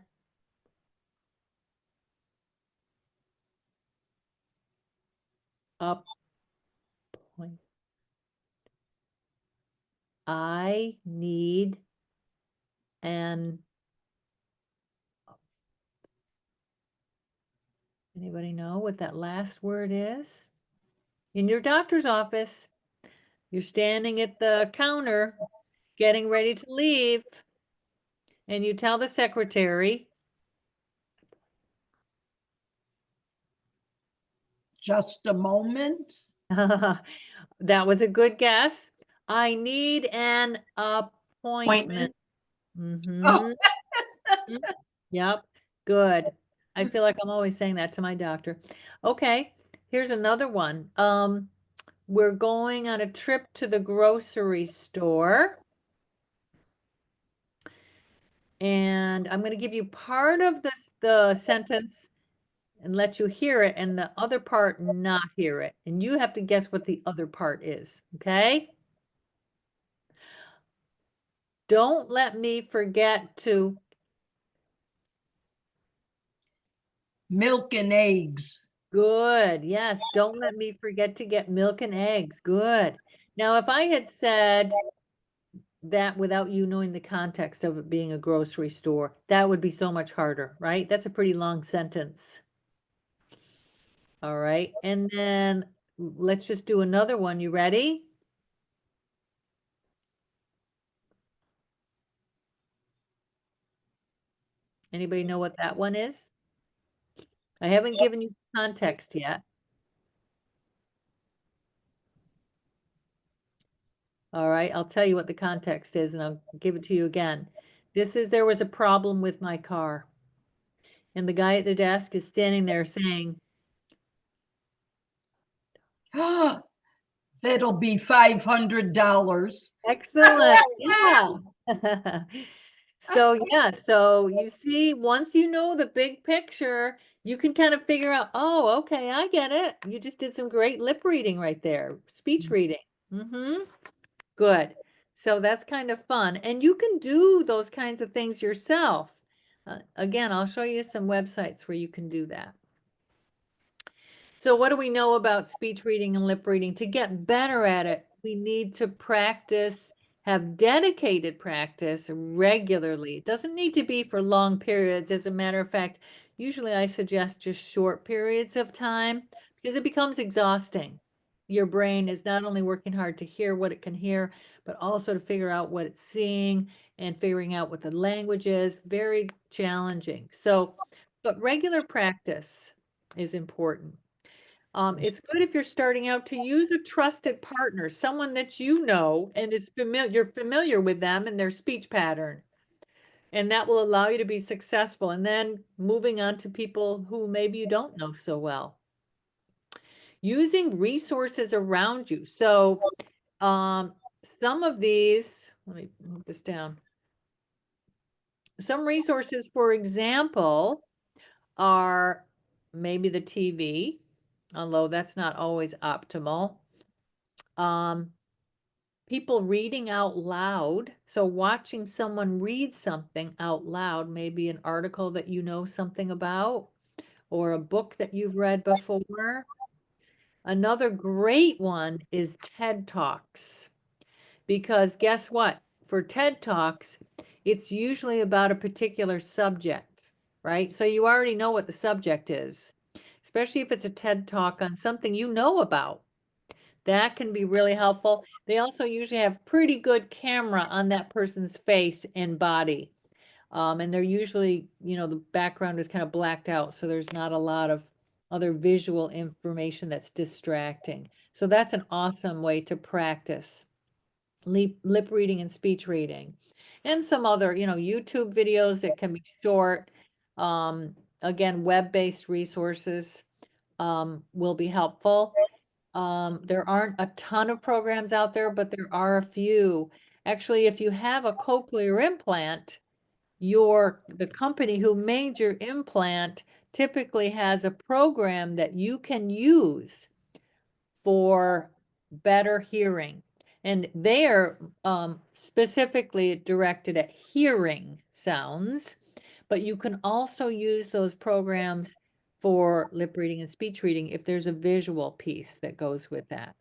Up point. I need an. Anybody know what that last word is? In your doctor's office, you're standing at the counter, getting ready to leave, and you tell the secretary, Just a moment. that was a good guess. I need an appointment. Appointment. Oh, Mm-hmm. Yep, good. I feel like I'm always saying that to my doctor. Okay, here's another one. We're going on a trip to the grocery store. And I'm going to give you part of the sentence and let you hear it, and the other part not hear it. And you have to guess what the other part is, okay? Don't let me forget to. milk and eggs. Good. Yes. Don't let me forget to get milk and eggs. Good. Now, if I had said that without you knowing the context of it being a grocery store, that would be so much harder, right? That's a pretty long sentence. All right. And then let's just do another one. You ready? Anybody know what that one is? I haven't given you context yet. All right, I'll tell you what the context is and I'll give it to you again. There was a problem with my car. And the guy at the desk is standing there saying, That'll be $500. excellent, yeah. So yeah, so you see, once you know the big picture, you can kind of figure out, oh, okay, I get it. You just did some great lip reading right there, speech reading. Mm-hmm. Good. So that's kind of fun. And you can do those kinds of things yourself. Again, I'll show you some websites where you can do that. So what do we know about speech reading and lip reading? To get better at it, we need to practice, have dedicated practice regularly. It doesn't need to be for long periods. As a matter of fact, usually I suggest just short periods of time because it becomes exhausting. Your brain is not only working hard to hear what it can hear, but also to figure out what it's seeing and figuring out what the language is. Very challenging. So, but regular practice is important. It's good if you're starting out to use a trusted partner, someone that you know and you're familiar with them and their speech pattern. And that will allow you to be successful. And then moving on to people who maybe you don't know so well. Using resources around you. So some of these, let me move this down. Some resources, for example, are maybe the TV, although that's not always optimal. People reading out loud. So watching someone read something out loud, maybe an article that you know something about or a book that you've read before. Another great one is TED Talks, because guess what? For TED Talks, it's usually about a particular subject, right? So you already know what the subject is, especially if it's a TED Talk on something you know about. That can be really helpful. They also usually have pretty good camera on that person's face and body. And they're usually, the background is kind of blacked out, so there's not a lot of other visual information that's distracting. So that's an awesome way to practice lip reading and speech reading. And some other, YouTube videos that can be short. Again, web-based resources will be helpful. There aren't a ton of programs out there, but there are a few. Actually, if you have a cochlear implant, the company who made your implant typically has a program that you can use for better hearing. And they are specifically directed at hearing sounds, but you can also use those programs for lip reading and speech reading if there's a visual piece that goes with that.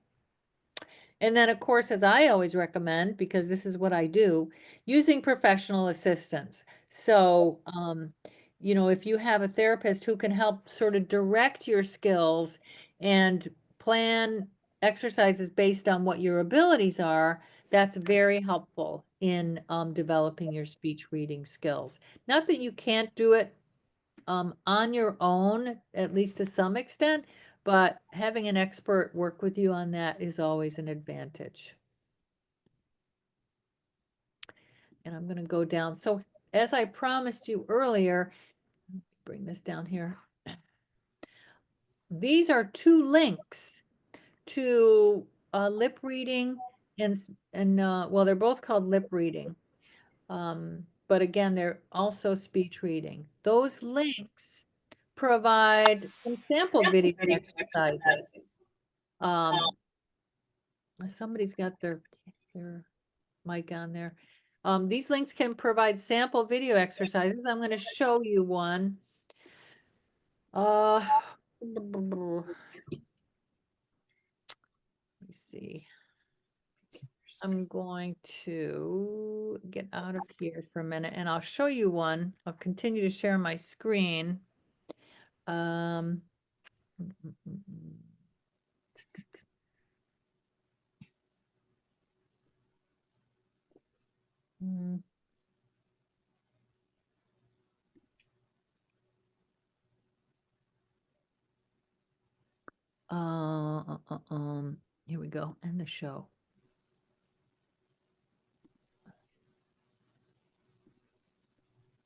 And then, of course, as I always recommend, because this is what I do, using professional assistance. So, you know, if you have a therapist who can help sort of direct your skills and plan exercises based on what your abilities are, that's very helpful in developing your speech reading skills. Not that you can't do it on your own, at least to some extent, but having an expert work with you on that is always an advantage. And I'm going to go down. So as I promised you earlier, bring this down here. These are two links to lip reading and well, they're both called lip reading. But again, they're also speech reading. Those links provide some sample video exercises. Somebody's got their mic on there. These links can provide sample video exercises. I'm going to show you one. Let me see. I'm going to get out of here for a minute and I'll show you one. I'll continue to share my screen. Mm, Here we go. End the show.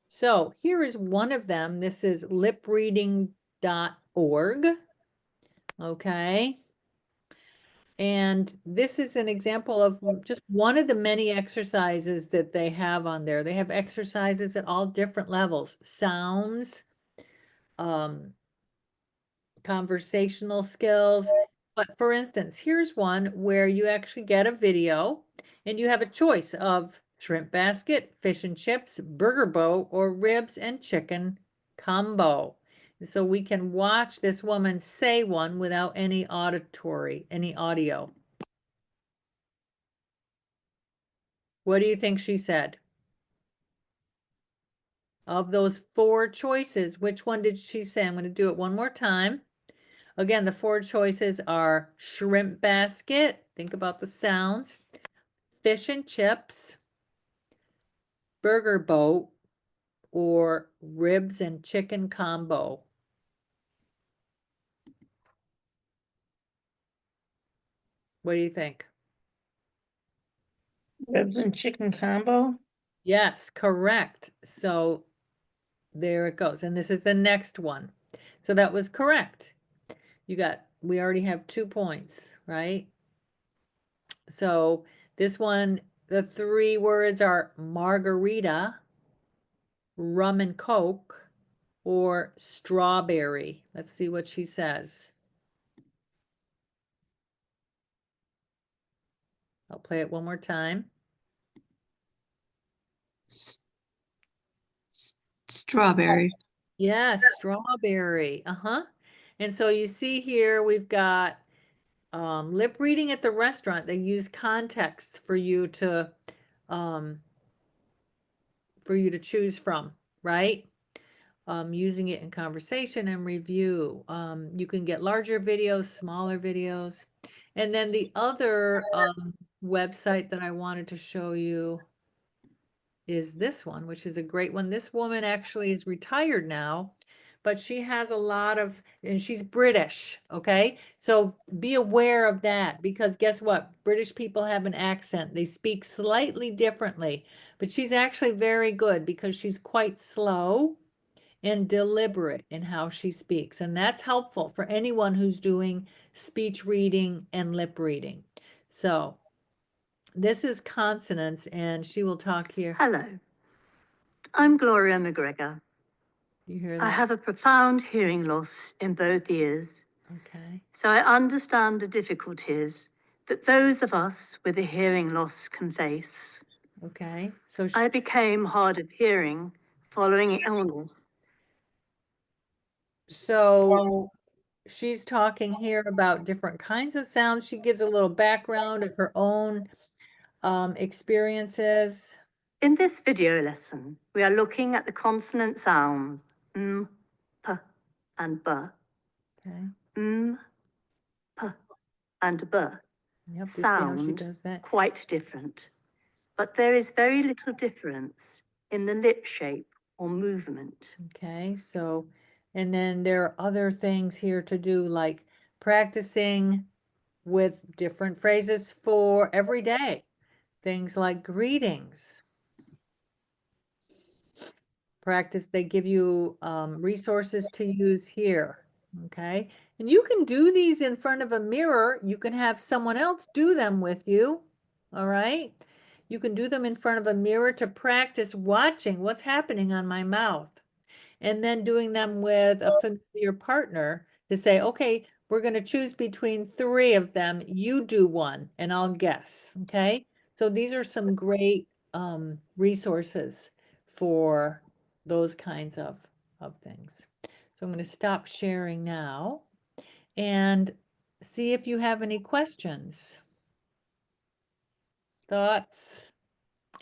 So here is one of them. This is lipreading.org. Okay. And this is an example of just one of the many exercises that they have on there. They have exercises at all different levels, sounds, conversational skills. But for instance, here's one where you actually get a video and you have a choice of shrimp basket, fish and chips, burger boat, or ribs and chicken combo. So we can watch this woman say one without any audio. What do you think she said? Of those four choices, which one did she say? I'm going to do it one more time. Again, the four choices are shrimp basket. Think about the sounds. Fish and chips, burger boat, or ribs and chicken combo. What do you think? Ribs and chicken combo. Yes, correct. So there it goes. And this is the next one. So that was correct. We already have 2 points, right? So this one, the three words are margarita, rum and coke, or strawberry. Let's see what she says. I'll play it one more time. Strawberry. Yes, strawberry. And so you see here we've got lip reading at the restaurant. They use context for you to choose from, right? Using it in conversation and review. You can get larger videos, smaller videos. And then the other website that I wanted to show you is this one, which is a great one. This woman actually is retired now, but she has a lot of, and she's British, okay? So be aware of that because guess what? British people have an accent. They speak slightly differently, but she's actually very good because she's quite slow and deliberate in how she speaks. And that's helpful for anyone who's doing speech reading and lip reading. So this is consonants, and she will talk here. Hello, I'm Gloria McGregor. You hear I that? have a profound hearing loss in both ears, Okay. so I understand the difficulties that those of us with a hearing loss can face. Okay. So I became hard of hearing following illness. So she's talking here about different kinds of sounds. She gives a little background of her own experiences. In this video lesson, we are looking at the consonant sounds m, p, and b. Okay. M, p, and b Yep, we see how she sound does that. quite different, but there is very little difference in the lip shape or movement. Okay, so, and then there are other things here to do, like practicing with different phrases for every day. Things like greetings. Practice, they give you resources to use here. Okay, and you can do these in front of a mirror. You can have someone else do them with you. All right, you can do them in front of a mirror to practice watching what's happening on my mouth, and then doing them with a familiar partner to say, okay, we're going to choose between 3 of them. You do one and I'll guess. Okay, so these are some great resources for those kinds of things. So I'm going to stop sharing now and see if you have any questions, thoughts,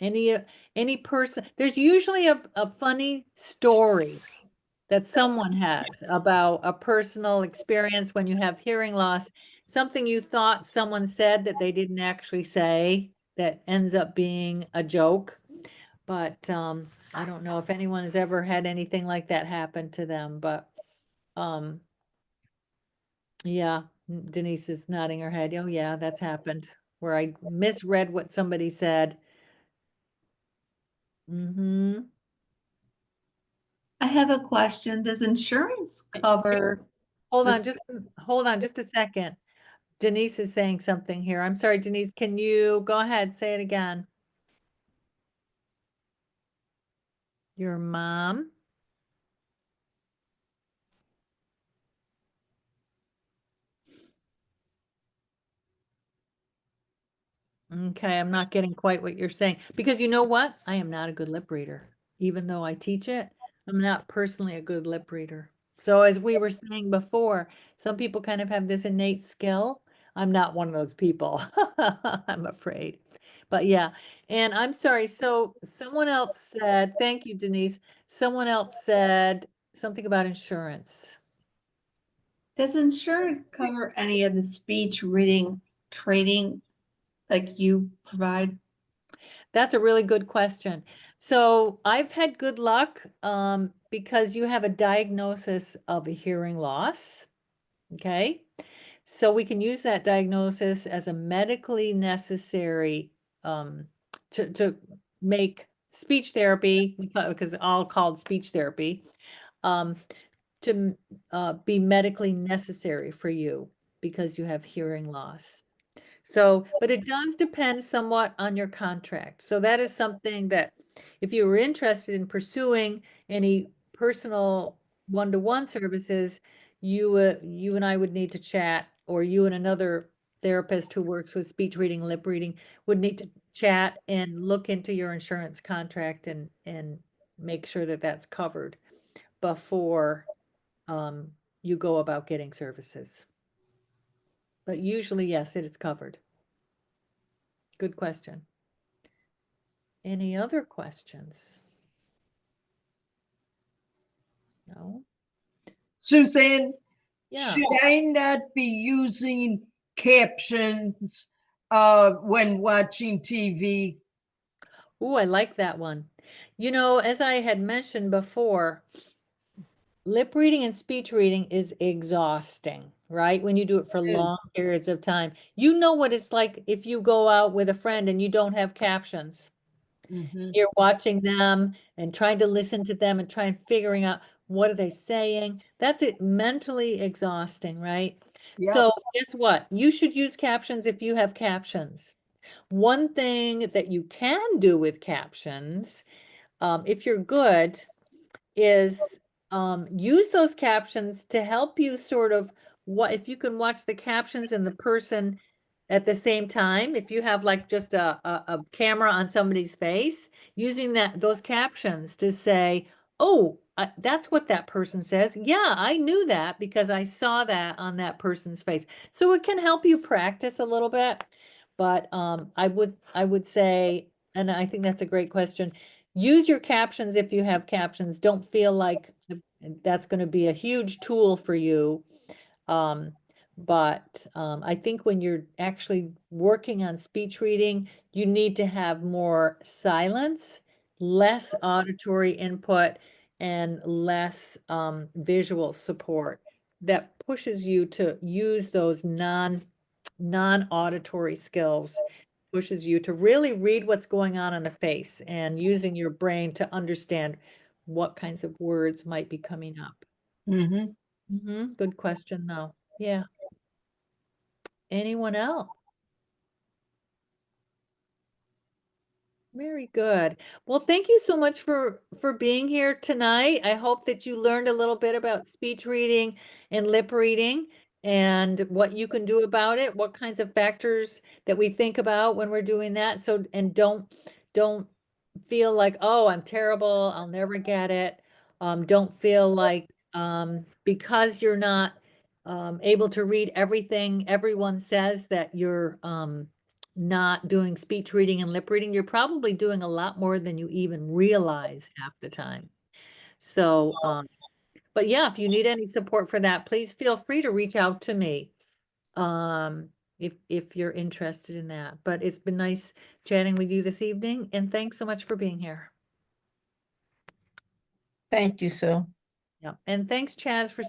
any person. There's usually a funny story that someone has about a personal experience when you have hearing loss, something you thought someone said that they didn't actually say that ends up being a joke. But I don't know if anyone has ever had anything like that happen to them, but yeah, Denise is nodding her head. Oh yeah, that's happened where I misread what somebody said. Mm-hmm. I have a question. Does insurance cover? Hold on, this- hold on just a second. Denise is saying something here. I'm sorry, Denise, can you go ahead, say it again? Your mom? Okay, I'm not getting quite what you're saying, because you know what? I am not a good lip reader. Even though I teach it, I'm not personally a good lip reader. So as we were saying before, some people kind of have this innate skill. I'm not one of those people, I'm afraid. But yeah, and I'm sorry. So someone else said, thank you, Denise. Someone else said something about insurance. Does insurance cover any of the speech reading training like you provide? That's a really good question. So I've had good luck because you have a diagnosis of a hearing loss. Okay. So we can use that diagnosis as a medically necessary to make speech therapy, because it's all called speech therapy, um, to be medically necessary for you because you have hearing loss. So, but it does depend somewhat on your contract. So that is something that if you were interested in pursuing any personal one-to-one services, you and I would need to chat, or you and another therapist who works with speech reading, lip reading would need to chat and look into your insurance contract and make sure that that's covered before you go about getting services. But usually, yes, it is covered. Good question. Any other questions? No? Suzanne, Yeah. should I not be using captions when watching TV? Ooh, I like that one. You know, as I had mentioned before, lip reading and speech reading is exhausting, right? When you do it for It is. long periods of time. You know what it's like if you go out with a friend and you don't have captions. Mhm. You're watching them and trying to listen to them and trying figuring out what are they saying. That's it, mentally exhausting, right? Yeah. So guess what? You should use captions if you have captions. One thing that you can do with captions, if you're good, is use those captions to help you sort of what if you can watch the captions and the person at the same time. If you have like just a camera on somebody's face, using those captions to say, oh, that's what that person says. Yeah, I knew that because I saw that on that person's face. So it can help you practice a little bit. But I would say, and I think that's a great question. Use your captions if you have captions. Don't feel like that's going to be a huge tool for you. But I think when you're actually working on speech reading, you need to have more silence, less auditory input, and less visual support that pushes you to use those non-auditory skills, pushes you to really read what's going on in the face and using your brain to understand what kinds of words might be coming up. Good question, though. Yeah. Anyone else? Very good. Well, thank you so much for being here tonight. I hope that you learned a little bit about speech reading and lip reading and what you can do about it, what kinds of factors that we think about when we're doing that. So, and don't feel like, oh, I'm terrible, I'll never get it. Don't feel like because you're not able to read everything everyone says that you're not doing speech reading and lip reading. You're probably doing a lot more than you even realize half the time. So, but yeah, if you need any support for that, please feel free to reach out to me. If you're interested in that. But it's been nice chatting with you this evening, and thanks so much for being here. Thank you, Sue. Yeah, and thanks, Chaz, for